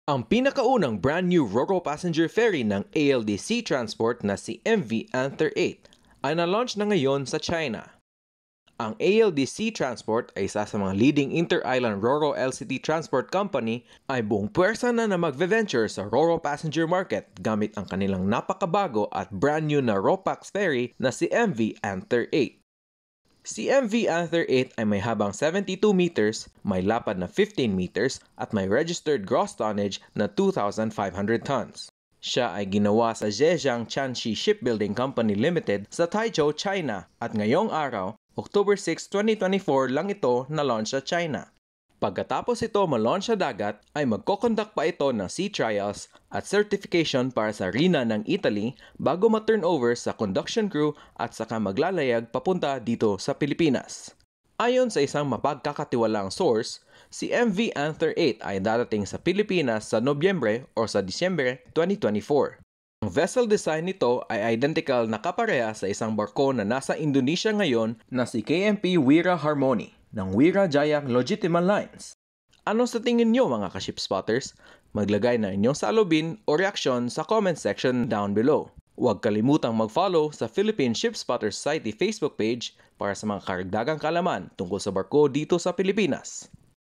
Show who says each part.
Speaker 1: Ang pinakaunang brand new Ro-Ro passenger ferry ng ALDC Transport na si MV Anther 8 ay na-launch na ngayon sa China. Ang ALDC Transport ay isa sa mga leading inter-island Ro-Ro LCT transport company ay buong puwersa na mag-venture sa Ro-Ro passenger market gamit ang kanilang napakabago at brand new na Ro-Pax ferry na si MV Anther 8. Si MV Anther 8 ay may habang 72 meters, may lapad na 15 meters at may registered gross tonnage na 2,500 tons. Siya ay ginawa sa Zhejiang Tianxi Shipbuilding Company Limited sa Taizhou, China at ngayong araw, October 6, 2024 lang ito na-launch sa China. Pagkatapos ito ma-launch sa dagat, ay magkoconduct pa ito ng sea trials at certification para sa RINA ng Italy bago ma-turnover sa conduction crew at saka maglalayag papunta dito sa Pilipinas. Ayon sa isang mapagkakatiwalaang source, si MV Anther 8 ay darating sa Pilipinas sa Nobyembre o sa Disyembre 2024. Ang vessel design nito ay identical na kapareha sa isang barko na nasa Indonesia ngayon na si KMP Wira Harmony ng Wira Jaya Logitiman Lines. Ano sa tingin nyo mga ka-ship spotters? Maglagay na inyong salubin o reaksyon sa comment section down below. Huwag kalimutang mag-follow sa Philippine Ship Spotters Society Facebook page para sa mga karagdagang kalaman tungkol sa barko dito sa Pilipinas.